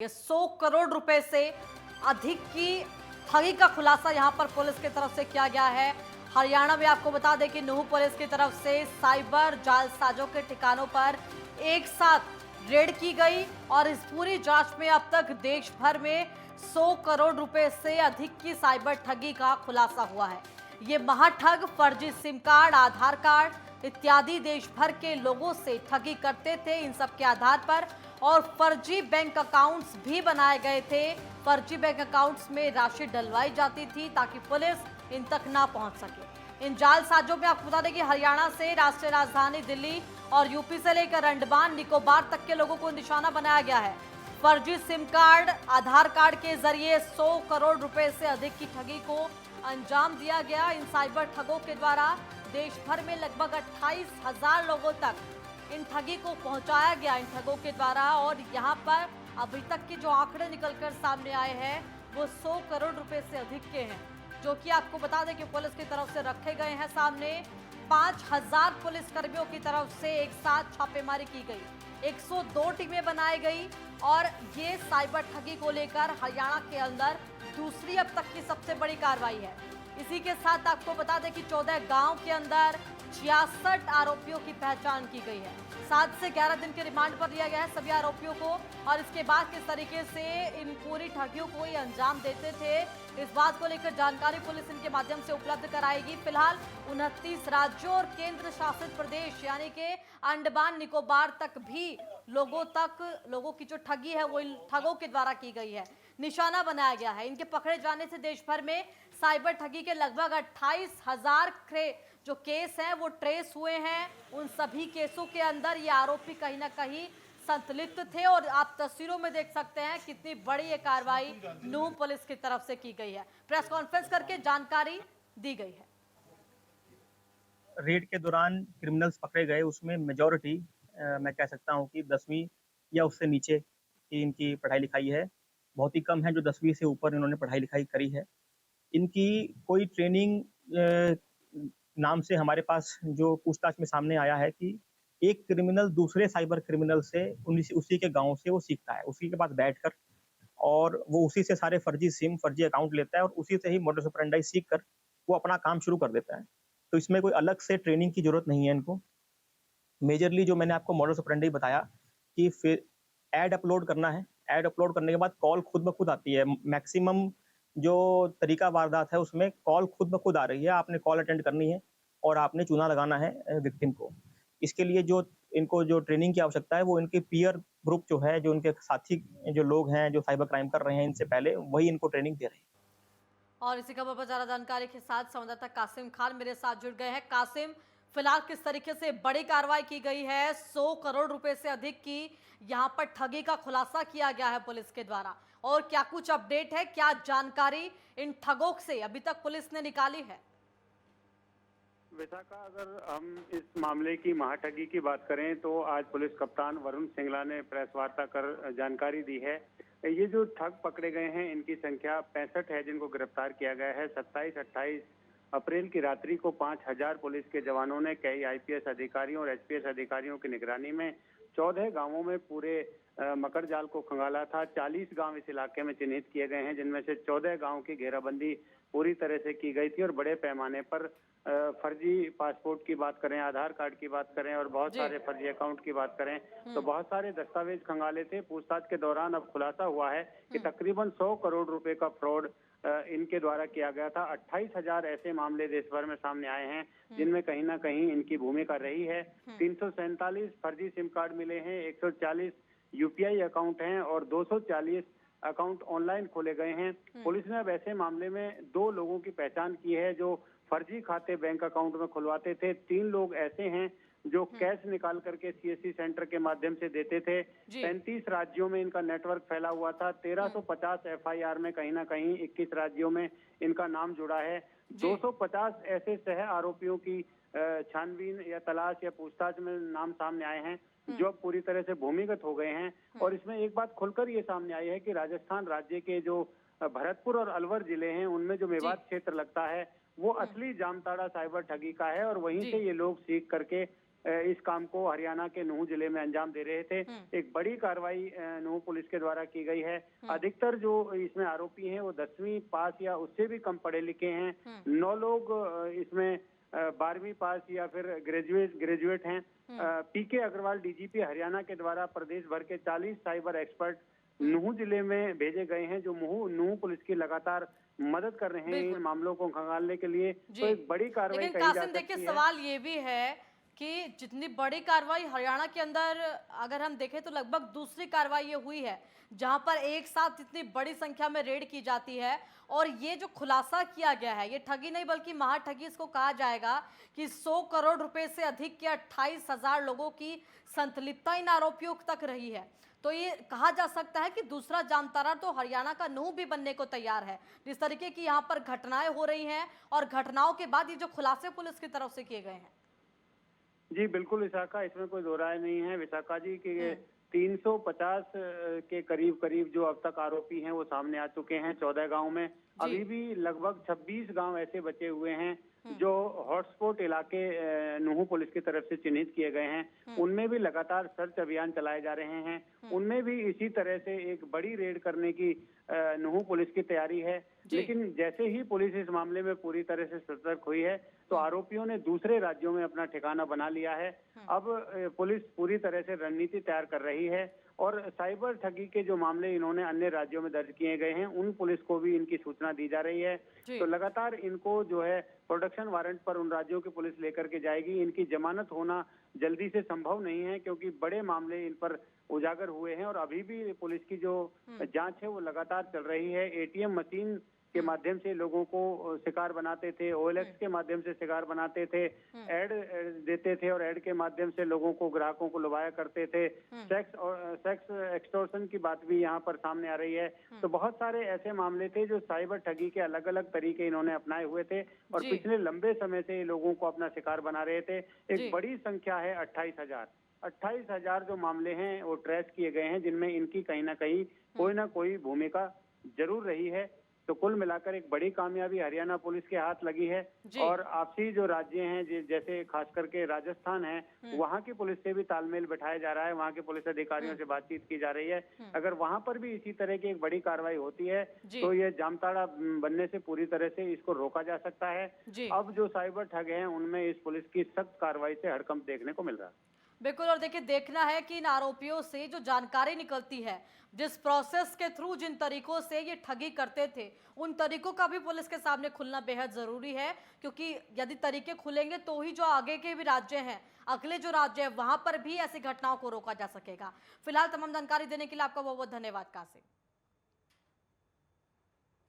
ये 100 करोड़ रुपए से अधिक की ठगी का खुलासा यहां पर पुलिस की तरफ से किया गया है। हरियाणा में आपको बता दें कि नूंह पुलिस की तरफ से साइबर जालसाजों के ठिकानों पर एक साथ रेड की गई और इस पूरी जांच में अब तक देश भर में 100 करोड़ रुपए से अधिक की साइबर ठगी का खुलासा हुआ है। ये महाठग फर्जी सिम कार्ड, आधार कार्ड इत्यादि देश भर के लोगों से ठगी करते थे। इन सब के आधार पर और फर्जी बैंक अकाउंट्स भी बनाए गए थे। फर्जी बैंक अकाउंट्स में राशि डलवाई जाती थी ताकि पुलिस इन तक ना पहुंच सके। इन जालसाजों में आपको बता दें कि हरियाणा से राष्ट्रीय राजधानी दिल्ली और यूपी से लेकर अंडमान निकोबार तक के लोगों को निशाना बनाया गया है। फर्जी सिम कार्ड, आधार कार्ड के जरिए 100 करोड़ रुपए से अधिक की ठगी को अंजाम दिया गया। इन साइबर ठगों के द्वारा देश भर में लगभग 28,000 लोगों तक इन ठगी को पहुंचाया गया इन ठगों के द्वारा। और यहां पर अभी तक के जो आंकड़े निकलकर सामने आए हैं वो 100 करोड़ रुपए से अधिक के हैं, जो कि आपको बता दें कि पुलिस की तरफ से रखे गए हैं सामने। 5,000 पुलिस कर्मियों की तरफ से एक साथ छापेमारी की गई, 102 टीमें बनाई गई और ये साइबर ठगी को लेकर हरियाणा के अंदर दूसरी अब तक की सबसे बड़ी कार्रवाई है। इसी के साथ आपको बता दें कि 14 गांव के अंदर 66 आरोपियों की पहचान की गई है। 7 से 11 दिन के रिमांड पर लिया गया है सभी आरोपियों को। और इसके बाद किस तरीके से इन पूरी ठगियों को ये अंजाम देते थे, इस बात को लेकर जानकारी पुलिस इनके माध्यम से उपलब्ध कराएगी। फिलहाल 29 राज्यों और केंद्र शासित प्रदेश यानी कि अंडमान निकोबार तक भी लोगों की जो ठगी है वो इन ठगों के द्वारा की गई है, निशाना बनाया गया है। इनके पकड़े जाने से देश भर में साइबर ठगी के लगभग 28,000 जो केस हैं वो ट्रेस हुए हैं। उन सभी केसों के अंदर ये आरोपी कहीं ना कहीं संलिप्त थे और आप तस्वीरों में देख सकते हैं कितनी बड़ी ये कार्रवाई नूंह पुलिस की तरफ से की गई है। प्रेस कॉन्फ्रेंस करके जानकारी दी गई है। रेड के दौरान क्रिमिनल्स पकड़े गए, उसमें मेजॉरिटी मैं कह सकता हूँ कि 10वीं या उससे नीचे की इनकी पढ़ाई लिखाई है। बहुत ही कम है जो 10वीं से ऊपर इन्होंने पढ़ाई लिखाई करी है। इनकी कोई ट्रेनिंग नाम से हमारे पास जो पूछताछ में सामने आया है कि एक क्रिमिनल दूसरे साइबर क्रिमिनल से उसी के गांव से वो सीखता है, उसी के पास बैठकर, और वो उसी से सारे फर्जी सिम, फर्जी अकाउंट लेता है और उसी से ही मोडस ऑपरेंडी सीख कर वो अपना काम शुरू कर देता है। तो इसमें कोई अलग से ट्रेनिंग की जरूरत नहीं है इनको। मेजरली जो मैंने आपको मोडस ऑपरेंडी बताया कि फिर ऐड अपलोड करना है, ऐड अपलोड करने के बाद कॉल खुद ब खुद आती है। मैक्सिमम जो तरीका वारदात है उसमें कॉल खुद ब खुद आ रही है, आपने कॉल अटेंड करनी है और आपने चूना लगाना है विक्टिम को। इसके लिए जो इनको जो ट्रेनिंग की आवश्यकता है वो इनके पीयर ग्रुप जो है, जो इनके साथी जो लोग हैं जो साइबर क्राइम कर रहे हैं इनसे पहले, वही इनको ट्रेनिंग दे रहे हैं। और इसी खबर पर ज्यादा जानकारी के साथ संवाददाता कासिम खान मेरे साथ जुड़ गए हैं। कासिम, फिलहाल किस तरीके से बड़ी कार्रवाई की गई है, 100 करोड़ रुपए से अधिक की यहां पर ठगी का खुलासा किया गया है पुलिस के द्वारा, और क्या कुछ अपडेट है, क्या जानकारी इन ठगों से अभी तक पुलिस ने निकाली है? विशाखा, अगर हम इस मामले की महाठगी की बात करें तो आज पुलिस कप्तान वरुण सिंगला ने प्रेस वार्ता कर जानकारी दी है। ये जो ठग पकड़े गए हैं इनकी संख्या 65 है जिनको गिरफ्तार किया गया है। 27-28 अप्रैल की रात्रि को 5,000 पुलिस के जवानों ने कई आईपीएस अधिकारियों और एचपीएस अधिकारियों की निगरानी में 14 गांवों में पूरे मकर जाल को खंगाला था। 40 गांव इस इलाके में चिन्हित किए गए हैं जिनमें से 14 गांव की घेराबंदी पूरी तरह से की गई थी और बड़े पैमाने पर फर्जी पासपोर्ट की बात करें, आधार कार्ड की बात करें और बहुत सारे फर्जी अकाउंट की बात करें तो बहुत सारे दस्तावेज खंगाले थे। पूछताछ के दौरान अब खुलासा हुआ है कि तकरीबन 100 करोड़ रुपए का फ्रॉड इनके द्वारा किया गया था। 28,000 ऐसे मामले देश भर में सामने आए हैं जिनमें कहीं ना कहीं इनकी भूमिका रही है। 347 फर्जी सिम कार्ड मिले हैं, 140 यूपीआई अकाउंट हैं और 240 अकाउंट ऑनलाइन खोले गए हैं। पुलिस ने अब ऐसे मामले में 2 लोगों की पहचान की है जो फर्जी खाते बैंक अकाउंट में खुलवाते थे। 3 लोग ऐसे हैं जो कैश निकाल करके सीएससी सेंटर के माध्यम से देते थे। 35 राज्यों में इनका नेटवर्क फैला हुआ था। 1350 एफआईआर में कहीं ना कहीं 21 राज्यों में इनका नाम जुड़ा है। 250 ऐसे सह आरोपियों की छानबीन या तलाश या पूछताछ में नाम सामने आए हैं जो पूरी तरह से भूमिगत हो गए हैं। और इसमें एक बात खुलकर ये सामने आई है कि राजस्थान राज्य के जो भरतपुर और अलवर जिले हैं उनमें जो मेवात क्षेत्र लगता है वो असली जामताड़ा साइबर ठगी का है और वहीं से ये लोग सीख करके इस काम को हरियाणा के नूंह जिले में अंजाम दे रहे थे। एक बड़ी कार्रवाई नूंह पुलिस के द्वारा की गई है। अधिकतर जो इसमें आरोपी हैं वो 10वीं पास या उससे भी कम पढ़े लिखे हैं। 9 लोग इसमें 12वीं पास या फिर ग्रेजुएट हैं। पीके अग्रवाल डीजीपी हरियाणा के द्वारा प्रदेश भर के 40 साइबर एक्सपर्ट नूंह जिले में भेजे गए हैं, जो नूंह पुलिस की लगातार मदद कर रहे हैं इन मामलों को खंगालने के लिए। तो एक बड़ी कार्रवाई लेकिन कही जा कासिम, सकती देखिए है। सवाल ये भी है कि जितनी बड़ी कार्रवाई हरियाणा के अंदर अगर हम देखें तो लगभग दूसरी कार्रवाई ये हुई है जहां पर एक साथ इतनी बड़ी संख्या में रेड की जाती है। और ये जो खुलासा किया गया है, ये ठगी नहीं बल्कि महाठगी इसको कहा जाएगा कि 100 करोड़ रुपए से अधिक के 28,000 लोगों की संलिप्तता इन आरोपियों तक रही है। तो ये कहा जा सकता है कि दूसरा जामतारा तो हरियाणा का नूंह भी बनने को तैयार है। जिस तरीके की यहाँ पर घटनाएं हो रही हैं और घटनाओं के बाद ये जो खुलासे पुलिस की तरफ से किए गए हैं। जी बिल्कुल विशाखा, इसमें कोई दो राय नहीं है विशाखा जी कि 350 के करीब जो अब तक आरोपी हैं वो सामने आ चुके हैं 14 गांव में। अभी भी लगभग 26 गांव ऐसे बचे हुए हैं जो हॉटस्पॉट इलाके नूंह पुलिस की तरफ से चिन्हित किए गए हैं। उनमें भी लगातार सर्च अभियान चलाए जा रहे हैं। उनमें भी इसी तरह से एक बड़ी रेड करने की नूंह पुलिस की तैयारी है। लेकिन जैसे ही पुलिस इस मामले में पूरी तरह से सतर्क हुई है तो आरोपियों ने दूसरे राज्यों में अपना ठिकाना बना लिया है। अब पुलिस पूरी तरह से रणनीति तैयार कर रही है और साइबर ठगी के जो मामले इन्होंने अन्य राज्यों में दर्ज किए गए हैं उन पुलिस को भी इनकी सूचना दी जा रही है। तो लगातार इनको जो है प्रोडक्शन वारंट पर उन राज्यों की पुलिस लेकर के जाएगी। इनकी जमानत होना जल्दी से संभव नहीं है क्योंकि बड़े मामले इन पर उजागर हुए हैं और अभी भी पुलिस की जो जांच है वो लगातार चल रही है। एटीएम मशीन के माध्यम से लोगों को शिकार बनाते थे, OLX के माध्यम से शिकार बनाते थे, ऐड देते थे और ऐड के माध्यम से लोगों को, ग्राहकों को लुभाया करते थे। सेक्स एक्सटॉर्शन की बात भी यहाँ पर सामने आ रही है। तो बहुत सारे ऐसे मामले थे जो साइबर ठगी के अलग अलग तरीके इन्होंने अपनाए हुए थे और पिछले लंबे समय से लोगों को अपना शिकार बना रहे थे। एक बड़ी संख्या है 28,000 जो मामले हैं वो ट्रेस किए गए हैं जिनमें इनकी कहीं ना कोई भूमिका जरूर रही है। तो कुल मिलाकर एक बड़ी कामयाबी हरियाणा पुलिस के हाथ लगी है। और आपसी जो राज्य हैं जैसे खास करके राजस्थान है, वहाँ की पुलिस से भी तालमेल बैठाया जा रहा है, वहाँ के पुलिस अधिकारियों से बातचीत की जा रही है। अगर वहाँ पर भी इसी तरह की एक बड़ी कार्रवाई होती है तो ये जामताड़ा बनने से पूरी तरह से इसको रोका जा सकता है। अब जो साइबर ठग हैं उनमें इस पुलिस की सख्त कार्रवाई से हड़कंप देखने को मिल रहा है। बिल्कुल, और देखिए देखना है कि इन आरोपियों से जो जानकारी निकलती है, जिस प्रोसेस के थ्रू जिन तरीकों से ये ठगी करते थे, उन तरीकों का भी पुलिस के सामने खुलना बेहद जरूरी है। क्योंकि यदि तरीके खुलेंगे तो ही जो आगे के भी राज्य हैं, अगले जो राज्य है वहां पर भी ऐसी घटनाओं को रोका जा सकेगा। फिलहाल तमाम जानकारी देने के लिए आपका बहुत बहुत धन्यवाद कासिम।